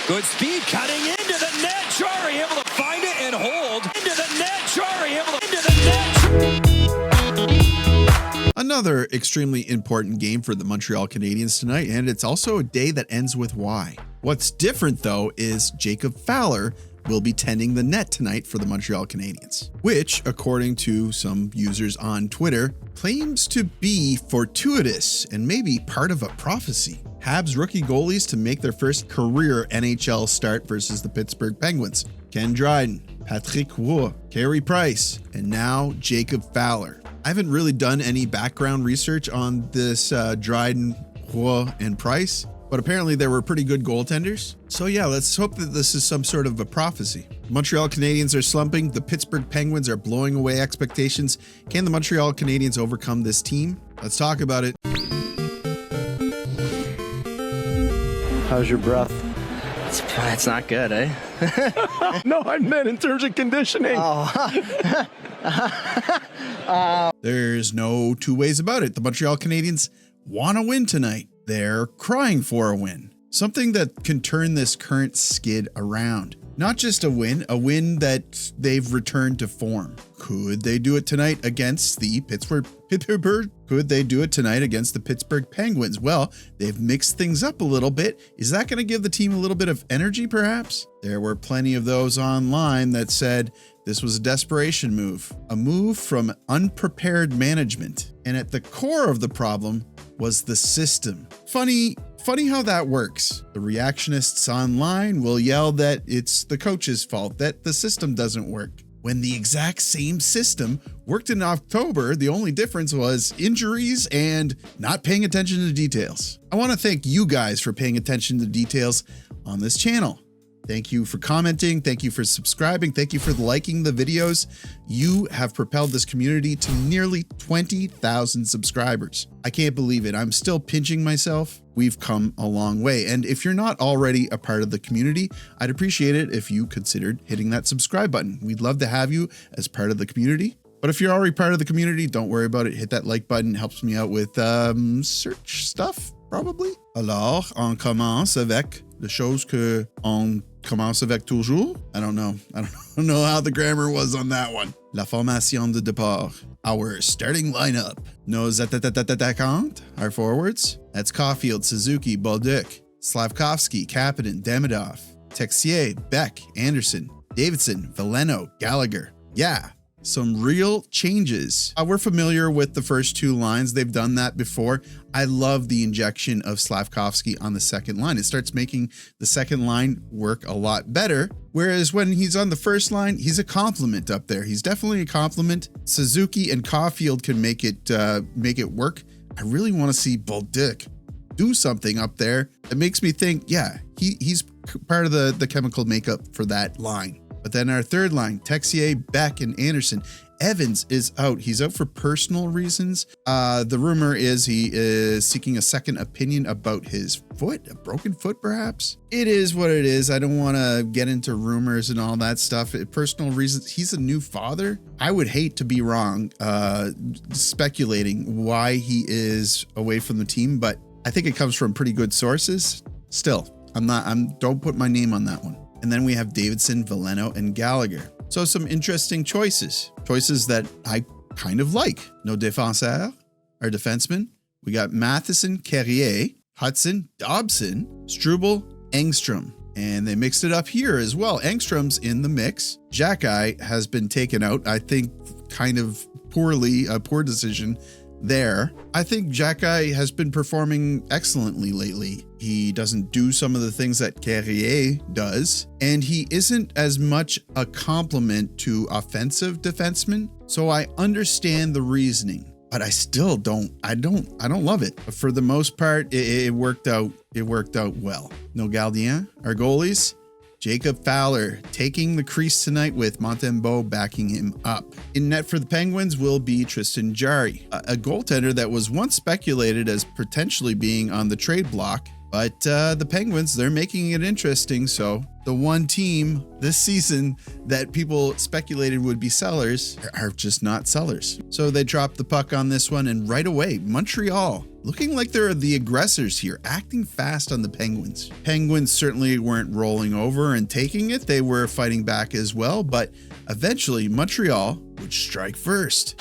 Good speed cutting into the net. Jarry able to find it and hold. Into the net. Jarry able to into the net. Another extremely important game for the Montreal Canadiens tonight, and it's also a day that ends with Y. What's different though is Jacob Fowler will be tending the net tonight for the Montreal Canadiens, which, according to some users on Twitter, claims to be fortuitous and maybe part of a prophecy. Habs rookie goalies to make their first career NHL start versus the Pittsburgh Penguins. Ken Dryden, Patrick Roy, Carey Price, and now Jacob Fowler. I haven't really done any background research on this Dryden, Roy, and Price, but apparently they were pretty good goaltenders. So yeah, let's hope that this is some sort of a prophecy. Montreal Canadiens are slumping. The Pittsburgh Penguins are blowing away expectations. Can the Montreal Canadiens overcome this team? Let's talk about it. How's your breath? It's not good, eh? No, I meant in terms of conditioning. There's no two ways about it. The Montreal Canadiens want to win tonight. They're crying for a win. Something that can turn this current skid around. Not just a win that they've returned to form. Could they do it tonight against the Pittsburgh? Could they do it tonight against the Pittsburgh Penguins? Well, they've mixed things up a little bit. Is that going to give the team a little bit of energy, perhaps? There were plenty of those online that said this was a desperation move, a move from unprepared management. And at the core of the problem was the system. Funny how that works. The reactionists online will yell that it's the coach's fault, that the system doesn't work. When the exact same system worked in October, the only difference was injuries and not paying attention to details. I want to thank you guys for paying attention to details on this channel. Thank you for commenting. Thank you for subscribing. Thank you for liking the videos. You have propelled this community to nearly 20,000 subscribers. I can't believe it. I'm still pinching myself. We've come a long way. And if you're not already a part of the community, I'd appreciate it if you considered hitting that subscribe button. We'd love to have you as part of the community. But if you're already part of the community, don't worry about it. Hit that like button. It helps me out with search stuff, probably. Alors, on commence avec les choses que on commence avec toujours. I don't know how the grammar was on that one. La formation de départ. Our starting lineup. Nos attaquants, our forwards. That's Caufield, Suzuki, Bolduc, Slavkovsky, Kapanen, Demidov, Texier, Beck, Anderson, Davidson, Veleno, Gallagher. Yeah, some real changes. We're familiar with the first two lines. They've done that before. I love the injection of Slavkovsky on the second line. It starts making the second line work a lot better. Whereas when he's on the first line, he's a compliment up there. He's definitely a compliment. Suzuki and Caufield can make it work. I really want to see Bolduc do something up there that makes me think, yeah, he's part of the chemical makeup for that line. But then our third line, Texier, Beck, and Anderson. Evans is out. He's out for personal reasons. The rumor is he is seeking a second opinion about his foot, a broken foot perhaps. It is what it is. I don't want to get into rumors and all that stuff. Personal reasons. He's a new father. I would hate to be wrong speculating why he is away from the team, but I think it comes from pretty good sources. Still, don't put my name on that one. And then we have Davidson, Veleno, and Gallagher. So some interesting choices that I kind of like. No défenseur, our defenseman. We got Matheson, Carrier, Hudson, Dobson, Struble, Engstrom. And they mixed it up here as well. Engstrom's in the mix. Xhekaj has been taken out, I think kind of poorly, a poor decision there. I think Xhekaj has been performing excellently lately. He doesn't do some of the things that Carrier does, and he isn't as much a complement to offensive defensemen. So I understand the reasoning, but I still don't love it. But for the most part, it worked out. It worked out well. No gardien, our goalies. Jacob Fowler taking the crease tonight with Montembeault backing him up. In net for the Penguins will be Tristan Jarry, a goaltender that was once speculated as potentially being on the trade block. But the Penguins, they're making it interesting. So the one team this season that people speculated would be sellers are just not sellers. So they dropped the puck on this one, and right away, Montreal, looking like they're the aggressors here, acting fast on the Penguins. Penguins certainly weren't rolling over and taking it. They were fighting back as well, but eventually Montreal would strike first.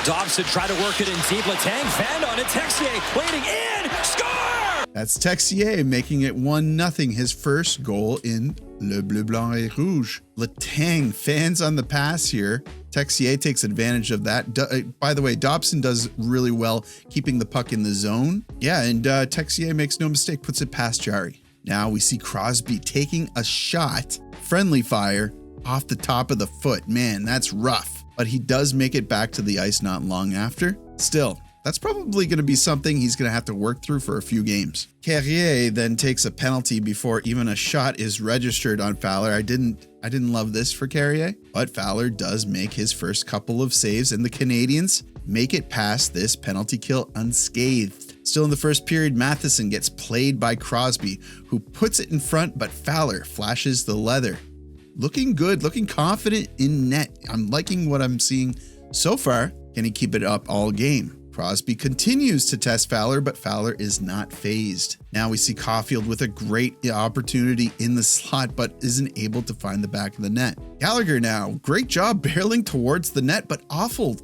Dobson tried to work it in deep. Letang fanned on it. Texier waiting in. Score! That's Texier making it 1-0, his first goal in Le Bleu Blanc et Rouge. Letang fans on the pass here. Texier takes advantage of that. By the way, Dobson does really well keeping the puck in the zone. Yeah, and Texier makes no mistake, puts it past Jarry. Now we see Crosby taking a shot, friendly fire, off the top of the foot. Man, that's rough. But he does make it back to the ice not long after. Still, that's probably going to be something he's going to have to work through for a few games. Carrier then takes a penalty before even a shot is registered on Fowler. I didn't love this for Carrier, but Fowler does make his first couple of saves, and the Canadiens make it past this penalty kill unscathed. Still in the first period, Matheson gets played by Crosby, who puts it in front, but Fowler flashes the leather. Looking good, looking confident in net. I'm liking what I'm seeing so far. Can he keep it up all game? Crosby continues to test Fowler, but Fowler is not phased. Now we see Caufield with a great opportunity in the slot, but isn't able to find the back of the net. Gallagher now, great job barreling towards the net, but awful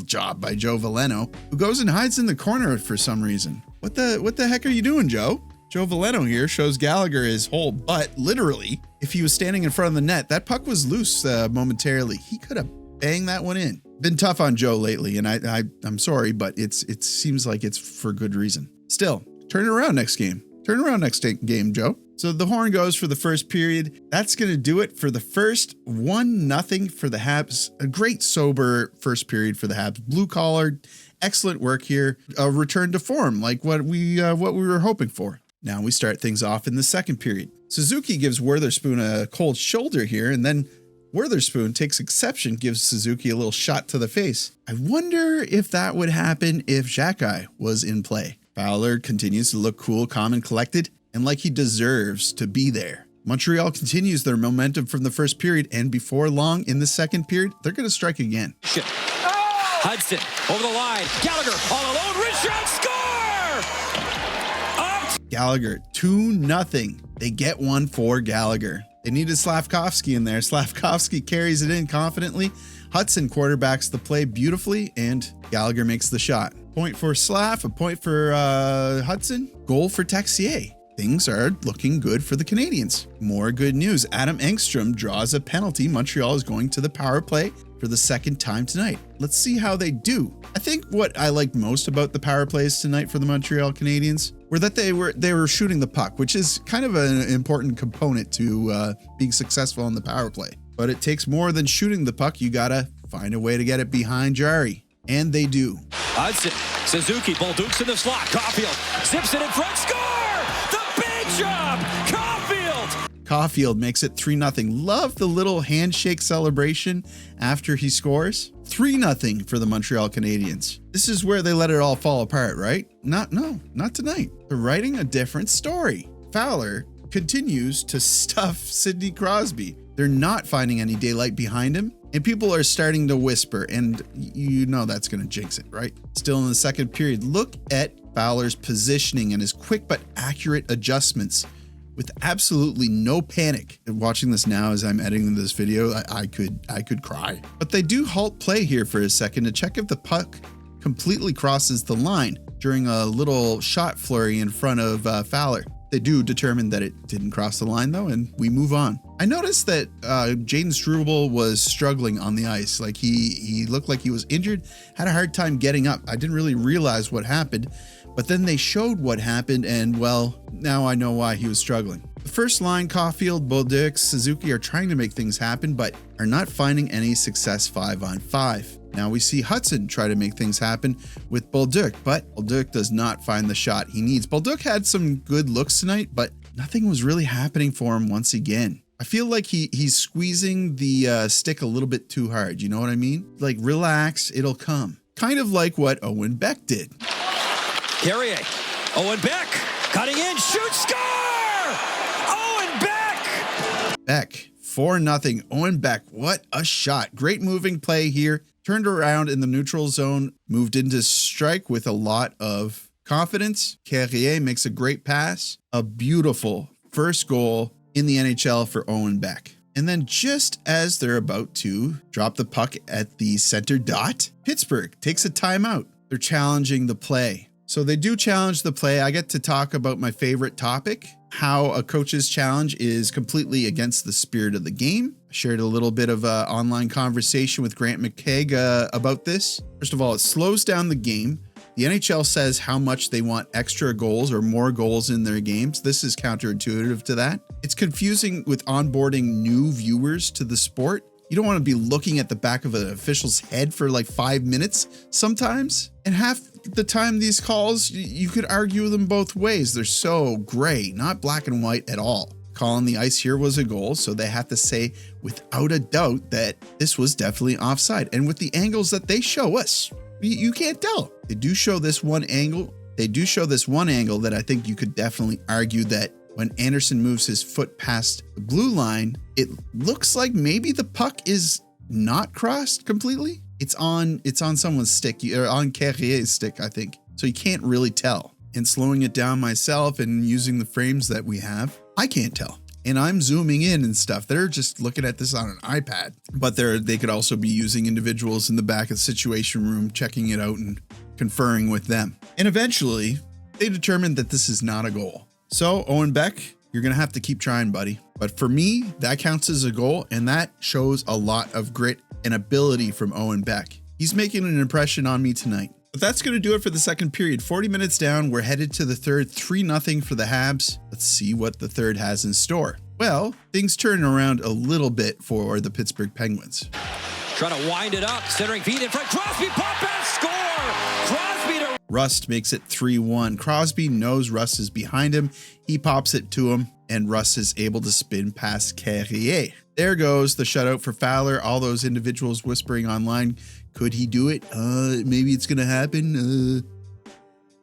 job by Joe Veleno, who goes and hides in the corner for some reason. What the heck are you doing, Joe? Joe Veleno here shows Gallagher his whole butt. Literally, if he was standing in front of the net, that puck was loose momentarily. He could have banged that one in. Been tough on Joe lately, and I'm sorry, but it seems like it's for good reason. Still, turn it around next game. Turn around next game, Joe. So the horn goes for the first period. That's going to do it for the first 1-0 for the Habs. A great sober first period for the Habs. Blue collar, excellent work here. A return to form, like what we were hoping for. Now we start things off in the second period. Suzuki gives Witherspoon a cold shoulder here, and then Witherspoon takes exception, gives Suzuki a little shot to the face. I wonder if that would happen if Xhekaj was in play. Fowler continues to look cool, calm, and collected, and like he deserves to be there. Montreal continues their momentum from the first period, and before long in the second period, they're going to strike again. Hudson over the line. Gallagher all alone. Rich shot. Score! Gallagher, 2-0. They get one for Gallagher. They needed Slavkovsky in there. Slavkovsky carries it in confidently. Hudson quarterbacks the play beautifully, and Gallagher makes the shot. Point for Slav, a point for Hudson, goal for Texier. Things are looking good for the Canadiens. More good news. Adam Engstrom draws a penalty. Montreal is going to the power play for the second time tonight. Let's see how they do. I think what I liked most about the power plays tonight for the Montreal Canadiens were that they were shooting the puck, which is kind of an important component to being successful on the power play. But it takes more than shooting the puck. You gotta find a way to get it behind Jarry. And they do. Hudson, Suzuki, Bolduc's in the slot. Caufield zips it in front. Score! The big job! Caufield! Caufield makes it 3-0. Love the little handshake celebration after he scores. 3-0 for the Montreal Canadiens. This is where they let it all fall apart, right? Not tonight. They're writing a different story. Fowler continues to stuff Sidney Crosby. They're not finding any daylight behind him, and people are starting to whisper, and you know that's going to jinx it, right? Still in the second period, look at Fowler's positioning and his quick but accurate adjustments with absolutely no panic. Watching this now as I'm editing this video, I could cry. But they do halt play here for a second to check if the puck completely crosses the line during a little shot flurry in front of Fowler. They do determine that it didn't cross the line though, and we move on. I noticed that Jaden Struble was struggling on the ice. Like he looked like he was injured, had a hard time getting up. I didn't really realize what happened, but then they showed what happened, and well, now I know why he was struggling. The first line, Caufield, Bolduc, Suzuki are trying to make things happen, but are not finding any success 5-on-5. Now we see Hudson try to make things happen with Bolduc, but Bolduc does not find the shot he needs. Bolduc had some good looks tonight, but nothing was really happening for him once again. I feel like he's squeezing the stick a little bit too hard. You know what I mean? Like, relax, it'll come. Kind of like what Owen Beck did. Carrier. Owen Beck. Cutting in. Shoot. Score! Owen Beck! Beck, 4-0. Owen Beck, what a shot. Great moving play here. Turned around in the neutral zone. Moved into strike with a lot of confidence. Carrier makes a great pass. A beautiful first goal in the NHL for Owen Beck. And then just as they're about to drop the puck at the center dot, Pittsburgh takes a timeout. They're challenging the play. So they do challenge the play. I get to talk about my favorite topic, how a coach's challenge is completely against the spirit of the game. I shared a little bit of an online conversation with Grant McKaig about this. First of all, it slows down the game. The NHL says how much they want extra goals or more goals in their games. This is counterintuitive to that. It's confusing with onboarding new viewers to the sport. You don't want to be looking at the back of an official's head for like 5 minutes sometimes. And half the time these calls, you could argue them both ways. They're so gray, not black and white at all. Call on the ice here was a goal, so they have to say without a doubt that this was definitely offside. And with the angles that they show us, you can't tell. They do show this one angle. That I think you could definitely argue that when Anderson moves his foot past the blue line, it looks like maybe the puck is not crossed completely. It's on someone's stick, or on Carrier's stick, I think. So you can't really tell. And slowing it down myself and using the frames that we have, I can't tell. And I'm zooming in and stuff. They're just looking at this on an iPad, but they could also be using individuals in the back of the situation room, checking it out and conferring with them. And eventually they determined that this is not a goal. So Owen Beck, you're going to have to keep trying, buddy. But for me, that counts as a goal, and that shows a lot of grit and ability from Owen Beck. He's making an impression on me tonight. But that's going to do it for the second period. 40 minutes down, we're headed to the third, 3-0 for the Habs. Let's see what the third has in store. Well, things turn around a little bit for the Pittsburgh Penguins. Trying to wind it up, centering feet in front. Crosby, pop and score! Crosby to... Rust makes it 3-1. Crosby knows Rust is behind him. He pops it to him, and Rust is able to spin past Carrier. There goes the shutout for Fowler. All those individuals whispering online, could he do it? Maybe it's going to happen. You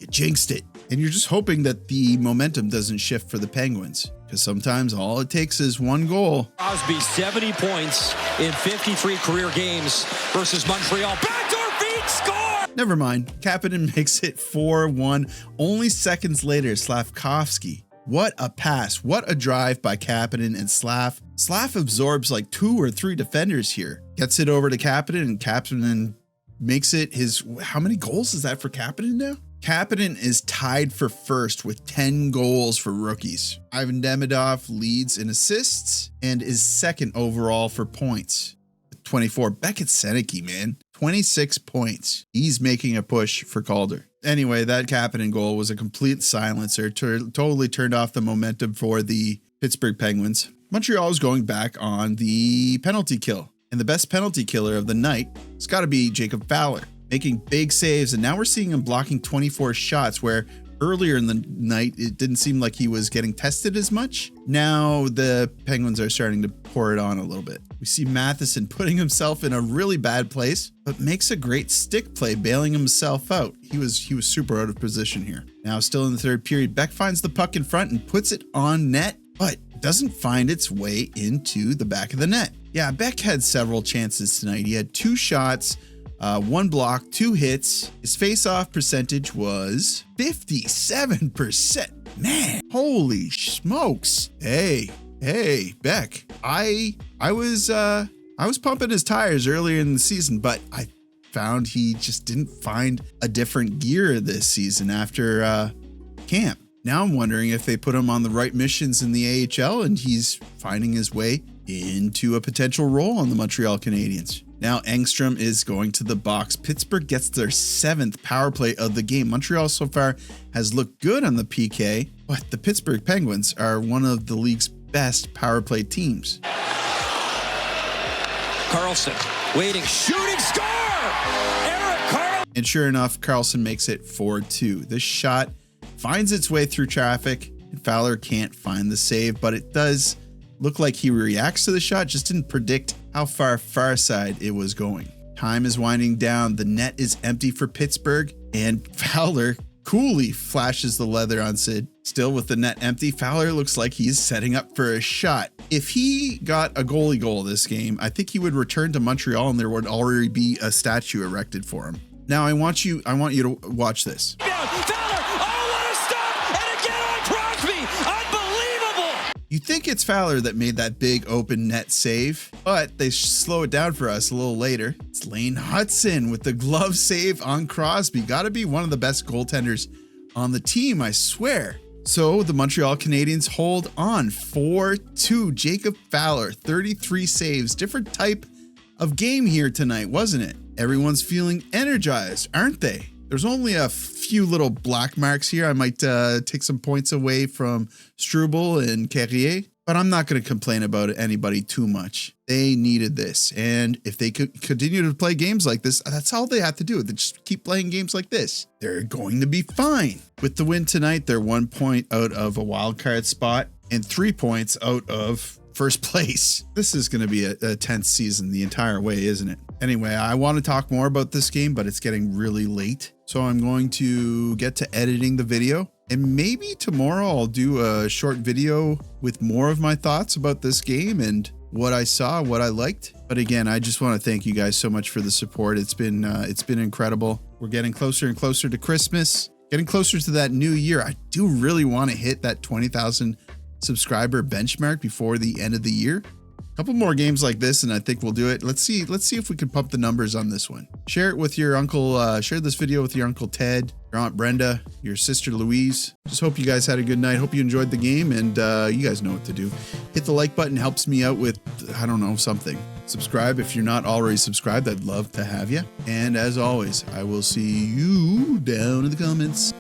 jinxed it. And you're just hoping that the momentum doesn't shift for the Penguins, because sometimes all it takes is one goal. Crosby, 70 points in 53 career games versus Montreal. Backdoor feed, score! Never mind. Kapanen makes it 4-1. Only seconds later, Slavkovsky. What a pass. What a drive by Kapanen and Slav. Slav absorbs like 2 or 3 defenders here. Gets it over to Kapanen, and Kapanen makes it his... How many goals is that for Kapanen now? Kapanen is tied for first with 10 goals for rookies. Ivan Demidov leads in assists and is second overall for points. 24. Beckett Seneke, man. 26 points. He's making a push for Calder. Anyway, that Kapanen goal was a complete silencer. Totally turned off the momentum for the Pittsburgh Penguins. Montreal is going back on the penalty kill. And the best penalty killer of the night has got to be Jacob Fowler, making big saves. And now we're seeing him blocking 24 shots, where earlier in the night, it didn't seem like he was getting tested as much. Now the Penguins are starting to pour it on a little bit. We see Matheson putting himself in a really bad place, but makes a great stick play, bailing himself out. He was super out of position here. Now still in the third period, Beck finds the puck in front and puts it on net, but doesn't find its way into the back of the net. Yeah, Beck had several chances tonight. He had 2 shots, 1 block, 2 hits. His face-off percentage was 57%. Man, holy smokes. Hey, Beck. I was pumping his tires earlier in the season, but I found he just didn't find a different gear this season after camp. Now I'm wondering if they put him on the right missions in the AHL and he's finding his way into a potential role on the Montreal Canadiens. Now Engstrom is going to the box. Pittsburgh gets their 7th power play of the game. Montreal so far has looked good on the PK, but the Pittsburgh Penguins are one of the league's best power play teams. Carlson waiting, shooting, score! Eric Carlson! And sure enough, Carlson makes it 4-2. This shot finds its way through traffic, and Fowler can't find the save, but it does look like he reacts to the shot, just didn't predict how far side it was going. Time is winding down. The net is empty for Pittsburgh, and Fowler coolly flashes the leather on Sid. Still with the net empty, Fowler looks like he's setting up for a shot. If he got a goalie goal this game, I think he would return to Montreal and there would already be a statue erected for him. Now I want you to watch this. You think it's Fowler that made that big open net save, but they slow it down for us a little later. It's Lane Hudson with the glove save on Crosby. Got to be one of the best goaltenders on the team, I swear. So the Montreal Canadiens hold on 4-2. Jacob Fowler, 33 saves. Different type of game here tonight, wasn't it? Everyone's feeling energized, aren't they? There's only a few little black marks here. I might take some points away from Struble and Carrier, but I'm not going to complain about anybody too much. They needed this. And if they could continue to play games like this, that's all they have to do. They just keep playing games like this. They're going to be fine. With the win tonight, they're 1 point out of a wild card spot and 3 points out of first place. This is going to be a tense season the entire way, isn't it? Anyway, I want to talk more about this game, but it's getting really late. So I'm going to get to editing the video, and maybe tomorrow I'll do a short video with more of my thoughts about this game and what I saw, what I liked. But again, I just want to thank you guys so much for the support. It's been incredible. We're getting closer and closer to Christmas, getting closer to that new year. I do really want to hit that 20,000 subscriber benchmark before the end of the year. A couple more games like this and I think we'll do it. Let's see if we can pump the numbers on this one. Share it with your uncle, share this video with your Uncle Ted, your Aunt Brenda, your sister Louise. Just hope you guys had a good night. Hope you enjoyed the game, and you guys know what to do. Hit the like button, helps me out with, I don't know, something. Subscribe if you're not already subscribed. I'd love to have you. And as always, I will see you down in the comments.